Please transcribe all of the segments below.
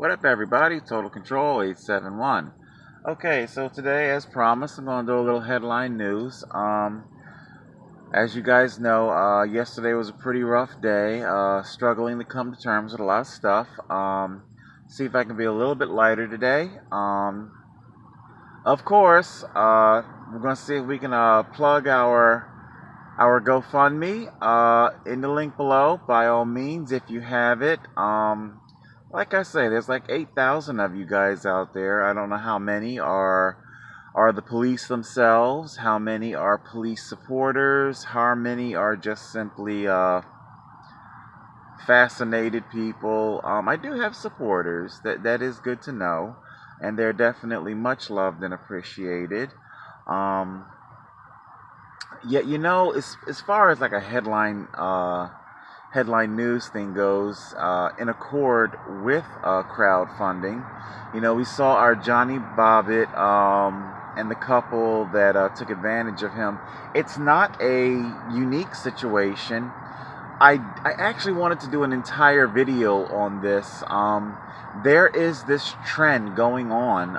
What up, everybody? Total Control 871. Okay, so today, as promised, I'm going to do a little headline news. As you guys know, yesterday was a pretty rough day. Struggling to come to terms with a lot of stuff. See if I can be a little bit lighter today. Of course, we're going to see if we can plug our GoFundMe in the link below. By all means, if you have it. Like I say, there's like 8,000 of you guys out there. I don't know how many are the police themselves, how many are police supporters, how many are just simply fascinated people. I do have supporters. That is good to know, and they're definitely much loved and appreciated. Um, yeah, as far as like a headline news thing goes, in accord with crowdfunding. We saw our Johnny Bobbitt and the couple that took advantage of him. It's not a unique situation. I actually wanted to do an entire video on this. There is this trend going on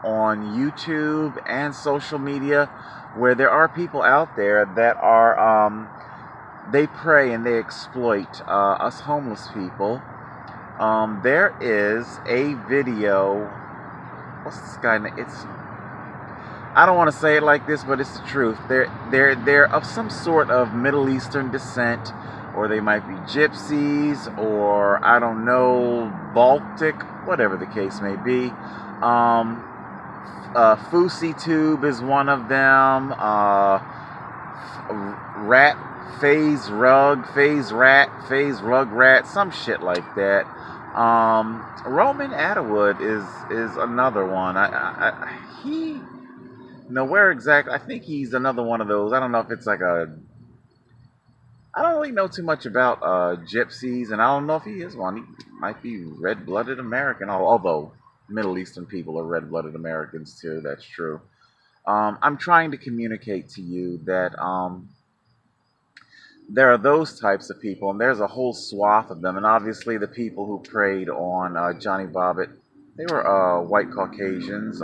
YouTube and social media where there are people out there that are they prey and they exploit us homeless people. There is a video. What's this guy name? I don't want to say it like this, but it's the truth. They're of some sort of Middle Eastern descent, or they might be gypsies, or I don't know, Baltic, whatever the case may be. Fousey Tube is one of them. Rat Phase Rug Rat, some shit like that. Roman Atterwood is another one. He no where exactly. I think he's another one of those. I don't know if it's like a. I don't really know too much about gypsies, and I don't know if he is one. He might be red-blooded American, although Middle Eastern people are red-blooded Americans too. That's true. I'm trying to communicate to you that there are those types of people, and there's a whole swath of them. And obviously, the people who preyed on Johnny Bobbitt, they were white Caucasians.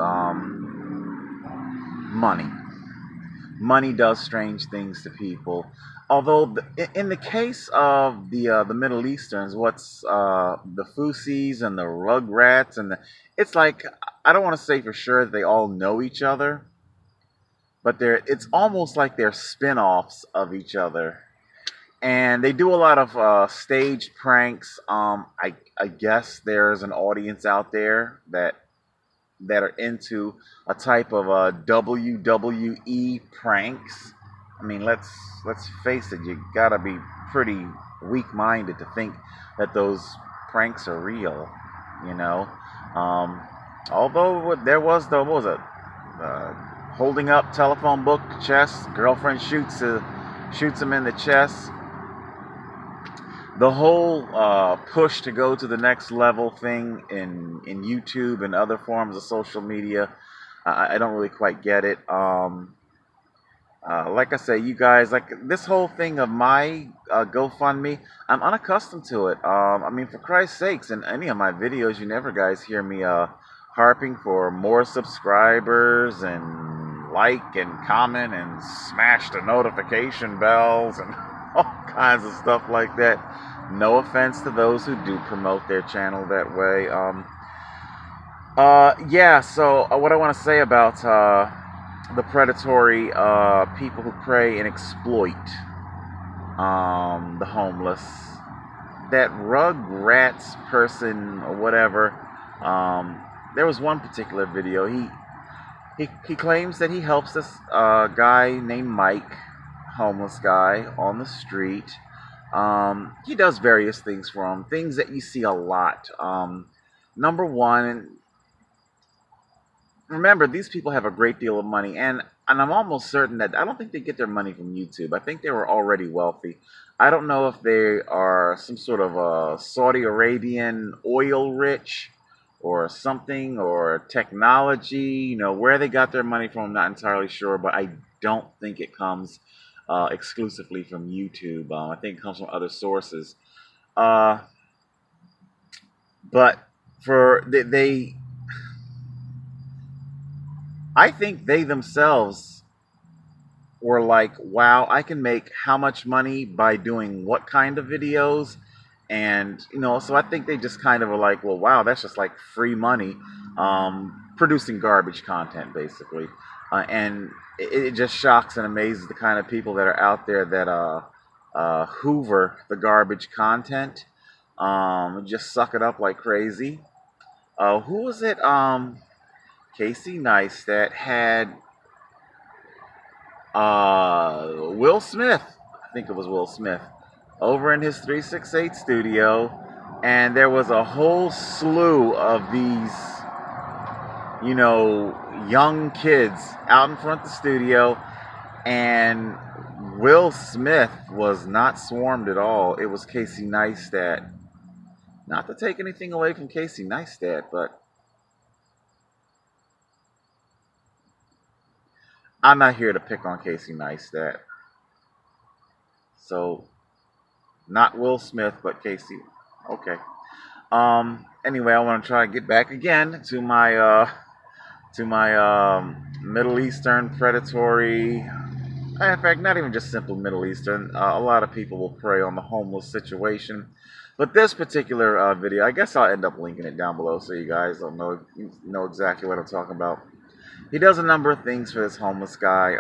Money does strange things to people. Although, in the case of the Middle Easterns, what's the Fusis and the Rugrats, it's like, I don't want to say for sure that they all know each other, but it's almost like they're spin-offs of each other. And they do a lot of staged pranks. I guess there's an audience out there that are into a type of WWE pranks. I mean, let's face it. You gotta be pretty weak-minded to think that those pranks are real. You know. Um, Although there was the what was it? Uh, Holding up telephone book chest. Girlfriend shoots him in the chest. The whole push to go to the next level thing in YouTube and other forms of social media, I don't really quite get it. Like I say, you guys, like this whole thing of my GoFundMe, I'm unaccustomed to it. I mean, for Christ's sakes, in any of my videos, you never guys hear me harping for more subscribers and like and comment and smash the notification bells and all kinds of stuff like that. No offense to those who do promote their channel that way. Yeah, so what I want to say about the predatory people who prey and exploit the homeless. That Rugrats person or whatever. There was one particular video. He claims that he helps this guy named Mike, homeless guy on the street. He does various things for him, things that you see a lot. Number one, remember, these people have a great deal of money, and I'm almost certain that I don't think they get their money from YouTube. I think they were already wealthy. I don't know if they are some sort of Saudi Arabian oil rich or something, or technology. Where they got their money from, I'm not entirely sure, but I don't think it comes exclusively from YouTube. I think it comes from other sources. Uh, but for they I think they themselves were like, wow, I can make how much money by doing what kind of videos. And, so I think they just kind of were like, well, wow, that's just like free money, producing garbage content, basically. And it just shocks and amazes the kind of people that are out there that hoover the garbage content, just suck it up like crazy. Who was it? Casey Neistat had Will Smith. I think it was Will Smith over in his 368 studio, and there was a whole slew of these, young kids out in front of the studio, and Will Smith was not swarmed at all. It was Casey Neistat. Not to take anything away from Casey Neistat, but I'm not here to pick on Casey Neistat. So, not Will Smith, but Casey. Okay. Anyway, I want to try to get back again to my Middle Eastern predatory. In fact, not even just simple Middle Eastern. A lot of people will prey on the homeless situation. But this particular video, I guess I'll end up linking it down below so you guys don't know exactly what I'm talking about. He does a number of things for this homeless guy.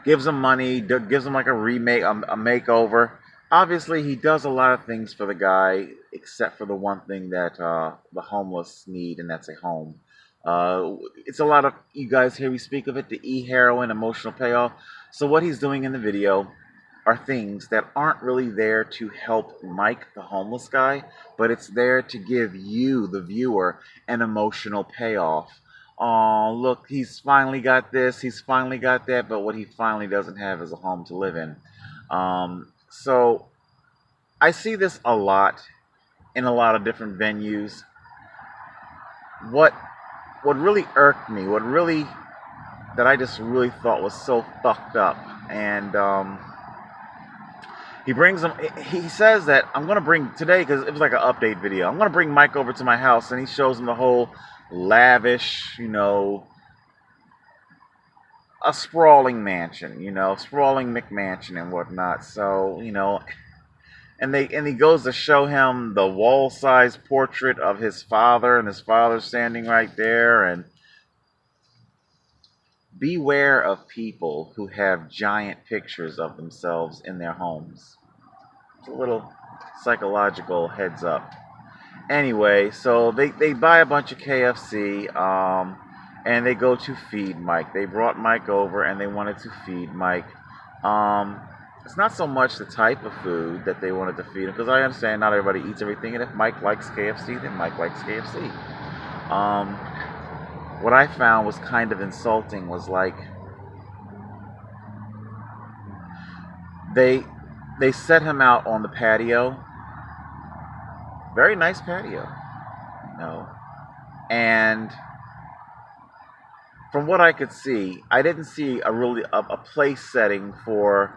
Gives him money, gives him like a remake, a makeover. Obviously, he does a lot of things for the guy, except for the one thing that the homeless need, and that's a home. It's a lot of, you guys hear me speak of it, the e-heroin, emotional payoff. So what he's doing in the video are things that aren't really there to help Mike, the homeless guy, but it's there to give you, the viewer, an emotional payoff. Oh, look, he's finally got this, he's finally got that, but what he finally doesn't have is a home to live in. So I see this a lot in a lot of different venues. What really irked me, that I just really thought was so fucked up, and he brings him. He says that I'm gonna bring today, because it was like an update video. I'm gonna bring Mike over to my house, and he shows him the whole lavish, a sprawling mansion, sprawling McMansion and whatnot. So, and he goes to show him the wall-sized portrait of his father, and his father's standing right there. And beware of people who have giant pictures of themselves in their homes. It's a little psychological heads up. Anyway, so they buy a bunch of KFC, and they go to feed Mike. They brought Mike over, and they wanted to feed Mike. It's not so much the type of food that they wanted to feed him, because I understand not everybody eats everything, and if Mike likes KFC, then Mike likes KFC. What I found was kind of insulting was like they set him out on the patio, very nice patio, and from what I could see, I didn't see a place setting for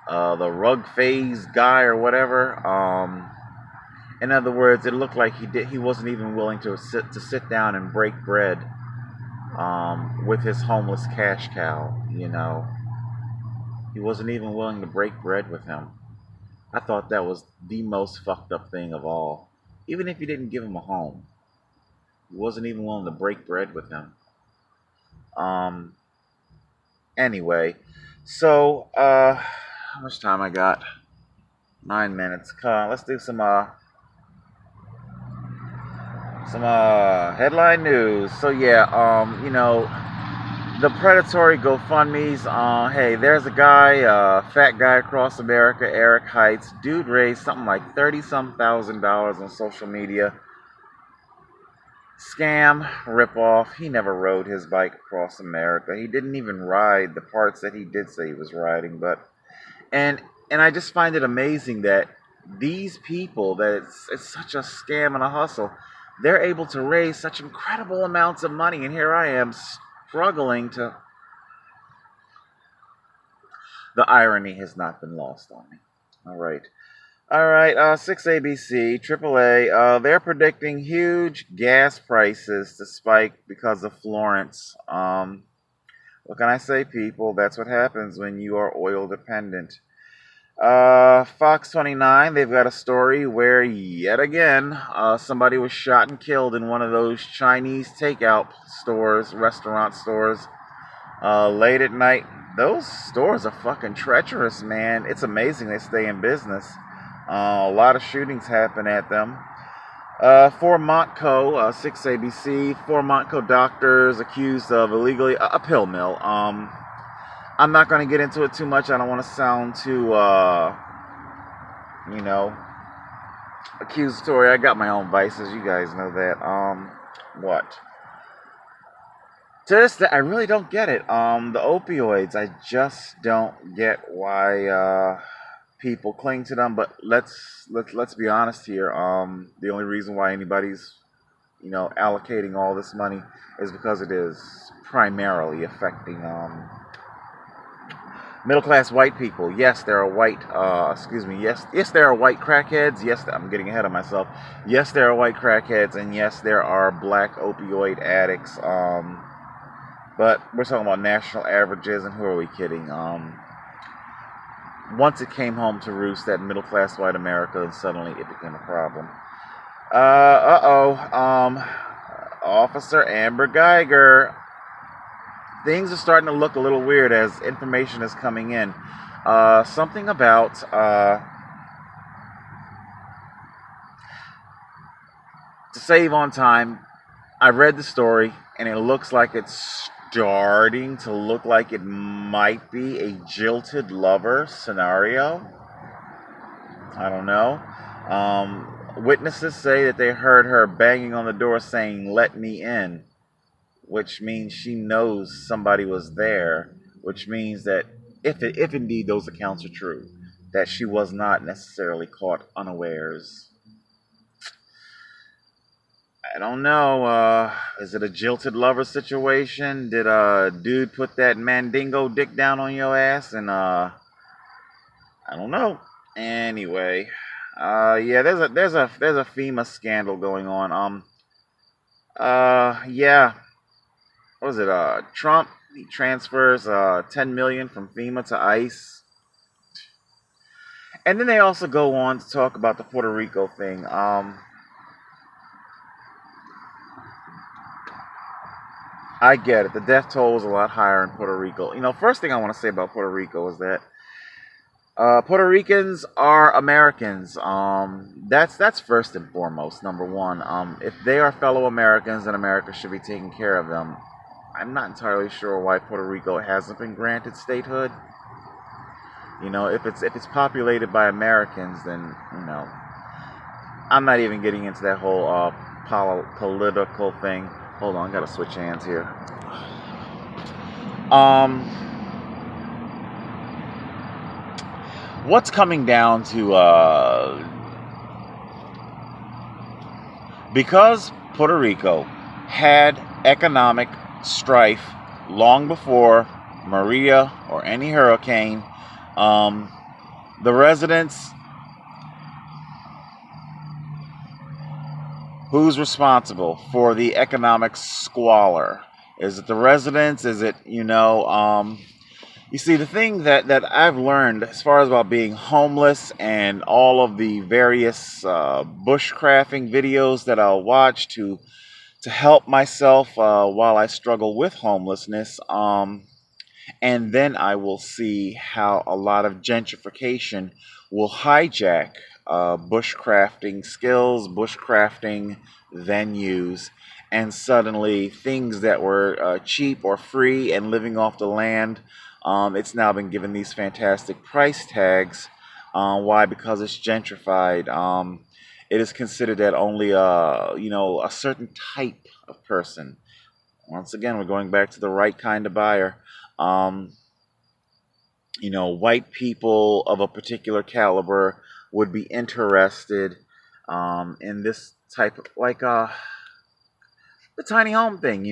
the rug phase guy or whatever. In other words, it looked like he wasn't even willing to sit down and break bread with his homeless cash cow. He wasn't even willing to break bread with him. I thought that was the most fucked up thing of all. Even if you didn't give him a home, he wasn't even willing to break bread with him. Anyway, so how much time I got? 9 minutes. Let's do some headline news. So yeah, the predatory GoFundMe's. Hey, there's a guy, fat guy across America, Eric Heights. Dude raised something like $30-some thousand on social media. Scam, ripoff. He never rode his bike across America. He didn't even ride the parts that he did say he was riding. And I just find it amazing that these people, that it's such a scam and a hustle, they're able to raise such incredible amounts of money, and here I am struggling to. The irony has not been lost on me. All right. All right, 6ABC, AAA, they're predicting huge gas prices to spike because of Florence. What can I say, people? That's what happens when you are oil dependent. Fox 29, they've got a story where, yet again, somebody was shot and killed in one of those Chinese takeout stores, restaurant stores, late at night. Those stores are fucking treacherous, man. It's amazing they stay in business. A lot of shootings happen at them. Four Montco, 6ABC, four Montco doctors accused of illegally a pill mill. I'm not going to get into it too much. I don't want to sound too, you know, accusatory. I got my own vices. You guys know that. What? To this day, I really don't get it. The opioids, I just don't get why people cling to them. But let's be honest here. The only reason why anybody's allocating all this money is because it is primarily affecting middle class white people. Yes, there are white. Excuse me. Yes, there are white crackheads. Yes, I'm getting ahead of myself. Yes, there are white crackheads, and yes, there are black opioid addicts. But we're talking about national averages, and who are we kidding? Once it came home to roost, that middle class white America, and suddenly it became a problem. Officer Amber Geiger. Things are starting to look a little weird as information is coming in. Something about to save on time. I read the story, and it looks like it's starting to look like it might be a jilted lover scenario. I don't know. Witnesses say that they heard her banging on the door saying, "Let me in," which means she knows somebody was there, which means that if indeed those accounts are true, that she was not necessarily caught unawares. I don't know. Is it a jilted lover situation? Did a dude put that mandingo dick down on your ass? And I don't know. Anyway, yeah, there's a FEMA scandal going on. Yeah. What was it? Trump, he transfers 10 million from FEMA to ICE. And then they also go on to talk about the Puerto Rico thing. I get it. The death toll was a lot higher in Puerto Rico. First thing I want to say about Puerto Rico is that Puerto Ricans are Americans. That's first and foremost, number one. If they are fellow Americans, then America should be taking care of them. I'm not entirely sure why Puerto Rico hasn't been granted statehood. If it's populated by Americans, then I'm not even getting into that whole political thing. Hold on, I gotta switch hands here. What's coming down to because Puerto Rico had economic strife long before Maria or any hurricane, the residents, who's responsible for the economic squalor? Is it the residents? Is it, you see, the thing that I've learned as far as about being homeless and all of the various bushcrafting videos that I'll watch to help myself while I struggle with homelessness, and then I will see how a lot of gentrification will hijack bushcrafting skills, bushcrafting venues, and suddenly things that were cheap or free and living off the land, it's now been given these fantastic price tags. Why? Because it's gentrified. It is considered that only a certain type of person. Once again, we're going back to the right kind of buyer. White people of a particular caliber would be interested in this type of, like the tiny home thing.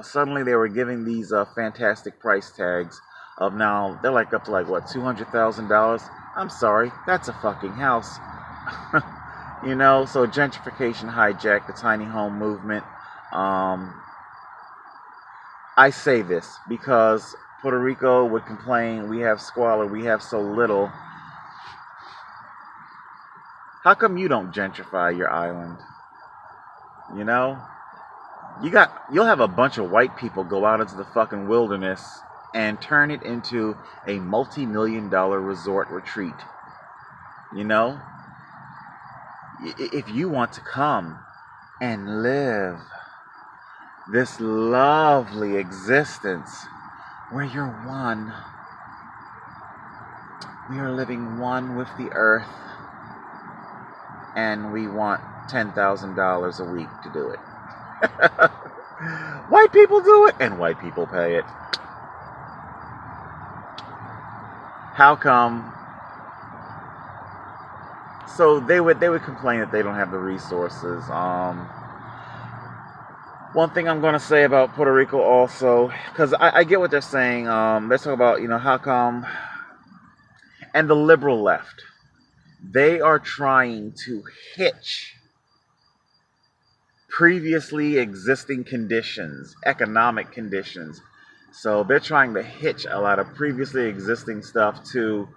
Suddenly they were giving these fantastic price tags of, now they're like up to like what, $200,000. I'm sorry, that's a fucking house. You know, so gentrification hijacked the tiny home movement. Um, I say this because Puerto Rico would complain we have squalor, we have so little. How come you don't gentrify your island? You know? You'll have a bunch of white people go out into the fucking wilderness and turn it into a multi-million-dollar resort retreat. You know? If you want to come and live this lovely existence where you're one, we are living one with the earth, and we want $10,000 a week to do it. White people do it, and white people pay it. How come? So they would complain that they don't have the resources. One thing I'm going to say about Puerto Rico also, because I get what they're saying. They're talking about, how come, and the liberal left, they are trying to hitch previously existing conditions, economic conditions. So they're trying to hitch a lot of previously existing stuff to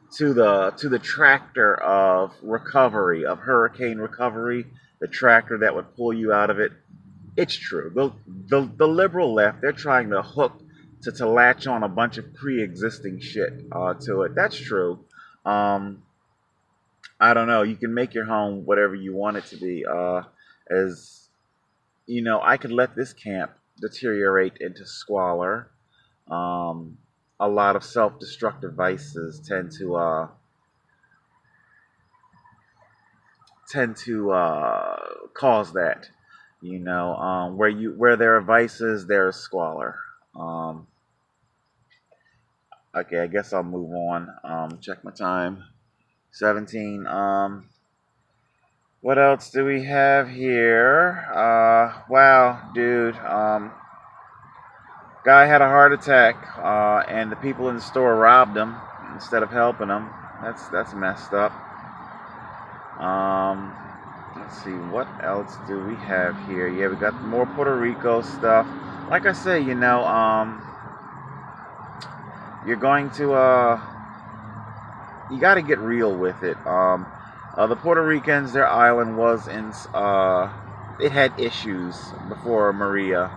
the tractor of recovery, of hurricane recovery, the tractor that would pull you out of it. It's true. The liberal left, they're trying to hook to latch on a bunch of pre-existing shit to it. That's true. I don't know. You can make your home whatever you want it to be. As I could let this camp deteriorate into squalor. A lot of self-destructive vices tend to cause that. Where there are vices, there is squalor. Okay, I guess I'll move on. Check my time. 17. What else do we have here? Wow, dude. Guy had a heart attack, and the people in the store robbed him instead of helping him. That's messed up. Let's see, what else do we have here? Yeah, we got more Puerto Rico stuff. Like I say, you're going to you got to get real with it. The Puerto Ricans, their island was it had issues before Maria.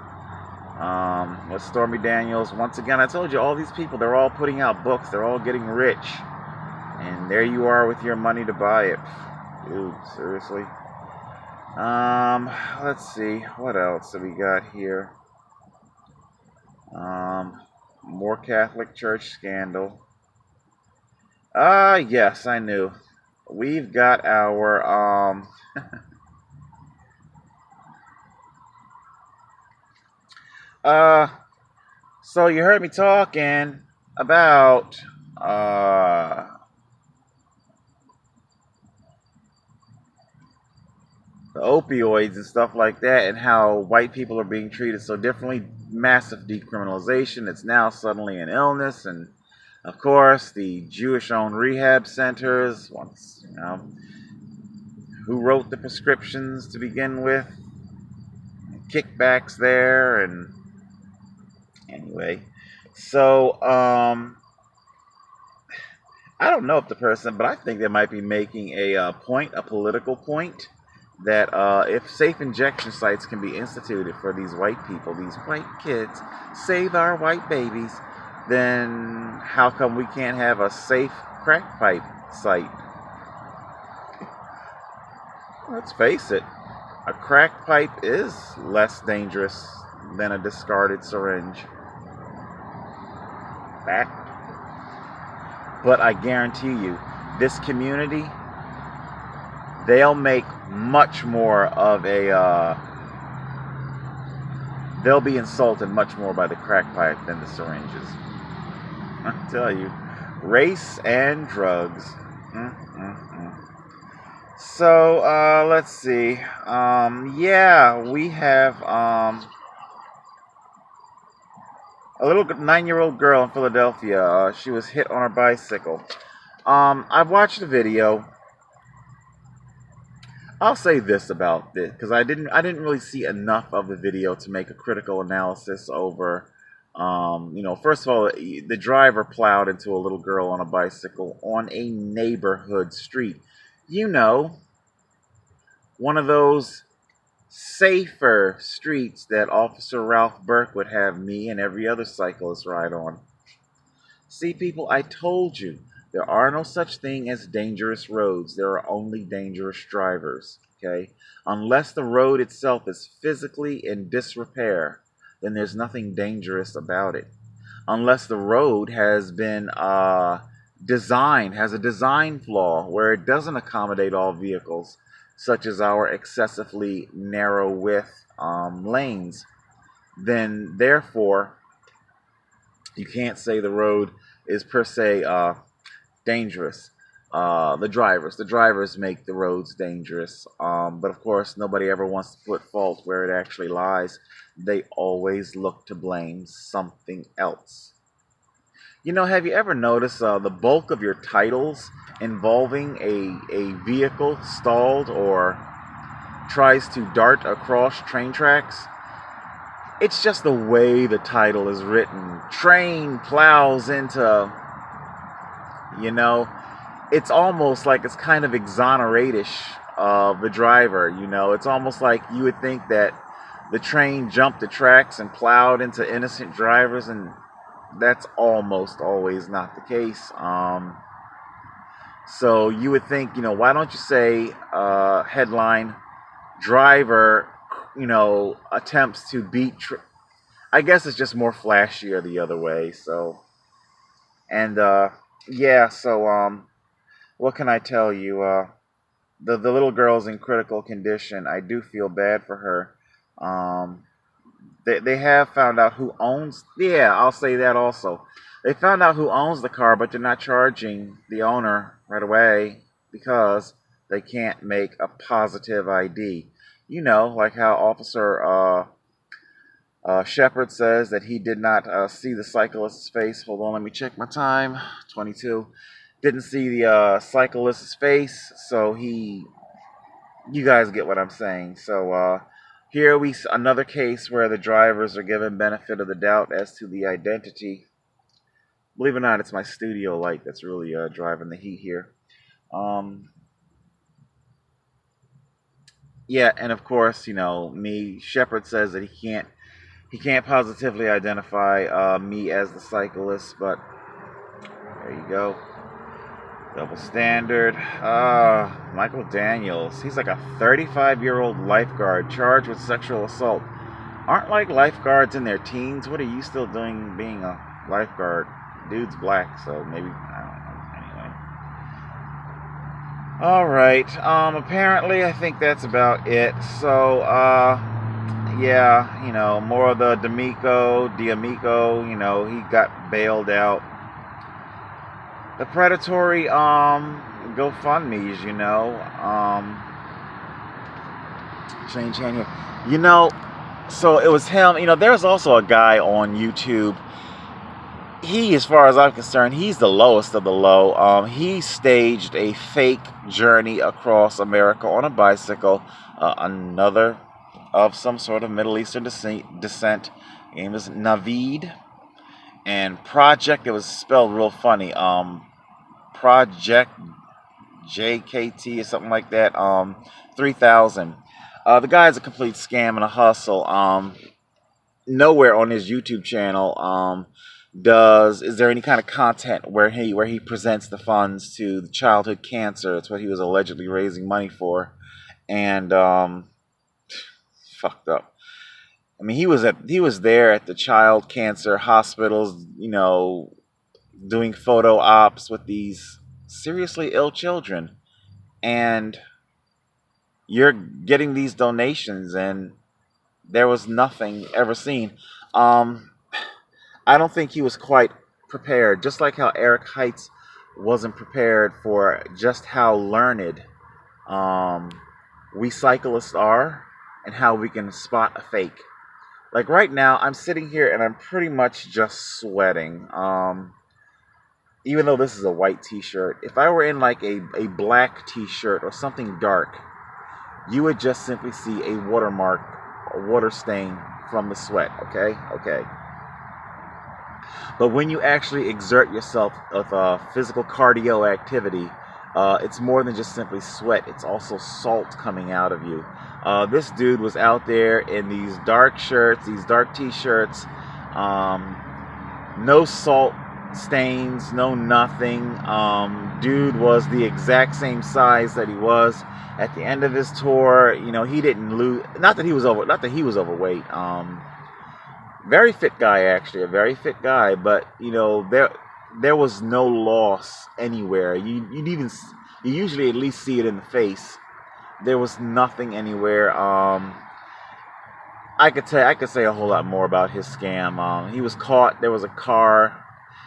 With Stormy Daniels, once again, I told you, all these people, they're all putting out books, they're all getting rich, and there you are with your money to buy it. Dude, seriously. Let's see, what else have we got here? More Catholic Church scandal. Yes, I knew. We've got our, so you heard me talking about, the opioids and stuff like that, and how white people are being treated so differently. Massive decriminalization. It's now suddenly an illness, and of course the Jewish-owned rehab centers. Once who wrote the prescriptions to begin with? Kickbacks there, and anyway. So I don't know if the person, but I think they might be making a political point, that if safe injection sites can be instituted for these white people, these white kids, save our white babies, then how come we can't have a safe crack pipe site? Let's face it, a crack pipe is less dangerous than a discarded syringe. Fact. But I guarantee you, this community, they'll make much more of they'll be insulted much more by the crack pipe than the syringes. I tell you, race and drugs. So, let's see. Yeah, we have a little 9-year-old girl in Philadelphia. She was hit on her bicycle. I've watched the video. I'll say this about it because I didn't really see enough of the video to make a critical analysis over. First of all, the driver plowed into a little girl on a bicycle on a neighborhood street. You know, one of those safer streets that Officer Ralph Burke would have me and every other cyclist ride on. See, people, I told you, there are no such thing as dangerous roads. There are only dangerous drivers, okay? Unless the road itself is physically in disrepair, then there's nothing dangerous about it. Unless the road has been has a design flaw where it doesn't accommodate all vehicles, such as our excessively narrow width lanes, then therefore you can't say the road is per se dangerous. The drivers make the roads dangerous. But of course, nobody ever wants to put fault where it actually lies. They always look to blame something else. Have you ever noticed the bulk of your titles involving a vehicle stalled or tries to dart across train tracks? It's just the way the title is written. Train plows into, you know, it's almost like it's kind of exoneratish of the driver. It's almost like you would think that the train jumped the tracks and plowed into innocent drivers, and that's almost always not the case. So you would think, why don't you say headline driver, attempts to beat. I guess it's just more flashier the other way. So, and yeah. So what can I tell you? The little girl's in critical condition. I do feel bad for her. They have found out who owns. Yeah, I'll say that also. They found out who owns the car, but they're not charging the owner right away because they can't make a positive ID. Like how Officer Shepard says that he did not see the cyclist's face. Hold on, let me check my time. 22. Didn't see the cyclist's face, so you guys get what I'm saying. So here another case where the drivers are given benefit of the doubt as to the identity. Believe it or not, it's my studio light that's really driving the heat here. Yeah, and of course, Shepard says that he can't positively identify me as the cyclist, but there you go. Double standard. Michael Daniels. He's like a 35-year-old lifeguard charged with sexual assault. Aren't like lifeguards in their teens? What are you still doing being a lifeguard? Dude's black, so maybe, I don't know. Anyway. Alright. Apparently I think that's about it. So, yeah, more of the D'Amico, he got bailed out. The predatory GoFundMe's, change hand here. So it was him. There's also a guy on YouTube. He, as far as I'm concerned, he's the lowest of the low. He staged a fake journey across America on a bicycle. Another of some sort of Middle Eastern descent. His name is Naveed. And Project, it was spelled real funny. Project JKT or something like that. 3000. The guy's a complete scam and a hustle. Nowhere on his YouTube channel is there any kind of content where he presents the funds to the childhood cancer. It's what he was allegedly raising money for, and fucked up. I mean, he was there at the child cancer hospitals, doing photo ops with these seriously ill children, and you're getting these donations, and there was nothing ever seen. I don't think he was quite prepared, just like how Eric Heights wasn't prepared for just how learned we cyclists are and how we can spot a fake. Like right now, I'm sitting here and I'm pretty much just sweating. even though this is a white t-shirt, if I were in like a black t-shirt or something dark, you would just simply see a watermark, a water stain from the sweat, okay? Okay. But when you actually exert yourself of physical cardio activity, it's more than just simply sweat. It's also salt coming out of you. This dude was out there in these dark shirts, these dark t-shirts, no salt stains, no nothing. Dude was the exact same size that he was at the end of his tour. You know, he didn't lose. Not that he was overweight. Very fit guy, actually, a very fit guy. But you know, there was no loss anywhere. You usually at least see it in the face. There was nothing anywhere. I could say a whole lot more about his scam. He was caught. There was a car,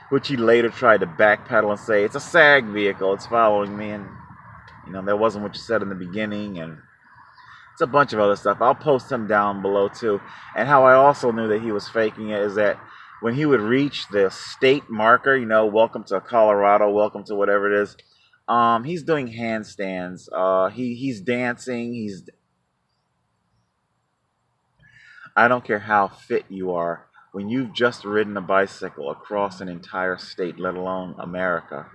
which he later tried to backpedal and say it's a SAG vehicle. It's following me, and you know that wasn't what you said in the beginning, and it's a bunch of other stuff. I'll post him down below too. And how I also knew that he was faking it is that when he would reach the state marker, you know, welcome to Colorado, welcome to whatever it is, he's doing handstands. He's dancing. I don't care how fit you are. When you've just ridden a bicycle across an entire state, let alone America,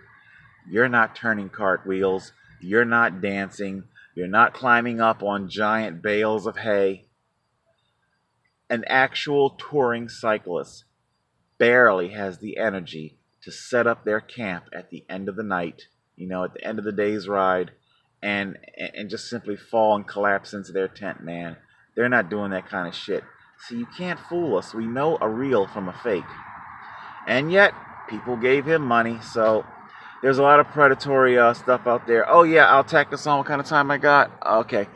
you're not turning cartwheels. You're not dancing. You're not climbing up on giant bales of hay. An actual touring cyclist barely has the energy to set up their camp at the end of the night, you know, at the end of the day's ride, and just simply fall and collapse into their tent, man. They're not doing that kind of shit. So you can't fool us. We know a real from a fake. And yet, people gave him money, so there's a lot of predatory stuff out there. Oh yeah, I'll tack this on. What kind of time I got? Okay,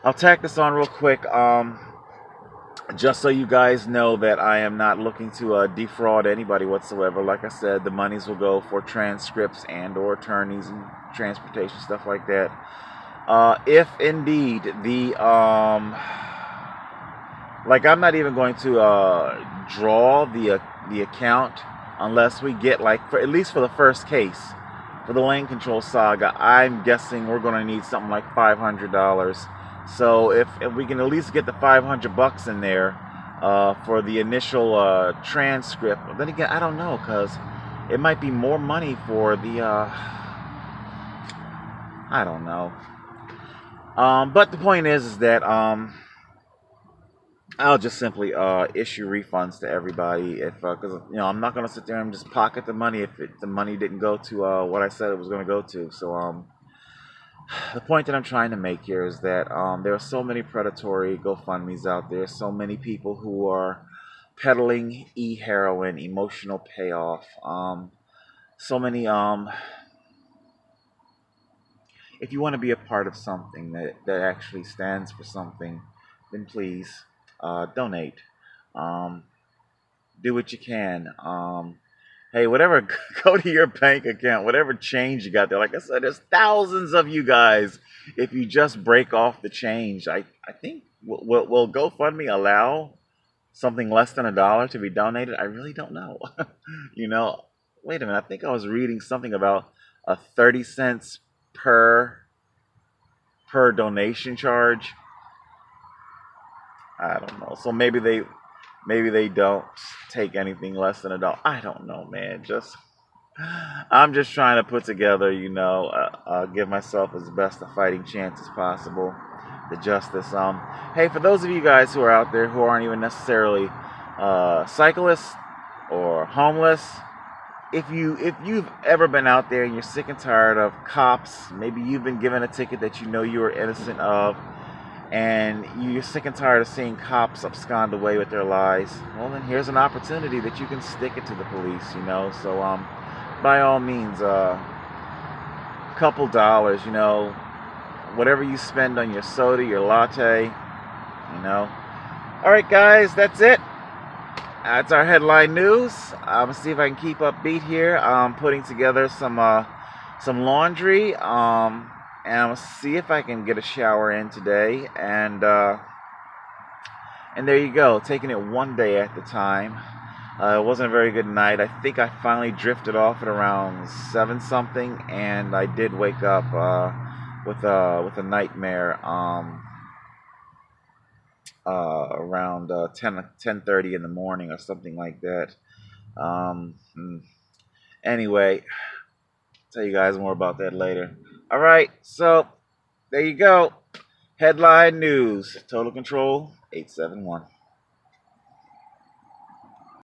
I'll tack this on real quick. Just so you guys know that I am not looking to defraud anybody whatsoever. Like I said, the monies will go for transcripts and or attorneys and transportation, stuff like that. If indeed the like, I'm not even going to draw the account unless we get, like, at least for the first case, for the lane control saga. I'm guessing we're going to need something like $500. So if we can at least get the $500 in there for the initial transcript, then again, I don't know, because it might be more money for the I don't know. But the point is that I'll just simply issue refunds to everybody if, because you know, I'm not gonna sit there and just pocket the money if the money didn't go to what I said it was gonna go to. So the point that I'm trying to make here is that there are so many predatory GoFundMe's out there, so many people who are peddling e-heroin, emotional payoff, so many. If you want to be a part of something that actually stands for something, then please donate. Do what you can. Hey, whatever, go to your bank account, whatever change you got there. Like I said, there's thousands of you guys. If you just break off the change, I think, will GoFundMe allow something less than $1 to be donated? I really don't know. You know, wait a minute. I think I was reading something about a 30 cents per donation charge. I don't know. So maybe they don't take anything less than $1. I don't know, man. I'm just trying to put together, you know, give myself as best a fighting chance as possible. The justice. Hey, for those of you guys who are out there who aren't even necessarily cyclists or homeless, if you've ever been out there and you're sick and tired of cops, maybe you've been given a ticket that you know you were innocent of, and you're sick and tired of seeing cops abscond away with their lives, well, then here's an opportunity that you can stick it to the police, you know. So by all means, couple dollars, you know, whatever you spend on your soda, your latte, you know. All right, guys, that's it. That's our headline news. I'm gonna see if I can keep upbeat here. I'm putting together some laundry. And I'm gonna see if I can get a shower in today. And there you go. Taking it one day at a time. It wasn't a very good night. I think I finally drifted off at around 7 something, and I did wake up with a nightmare around 10:30 in the morning or something like that. Um, hmm. Anyway, tell you guys more about that later. All right, so there you go. Headline news: Total Control 871.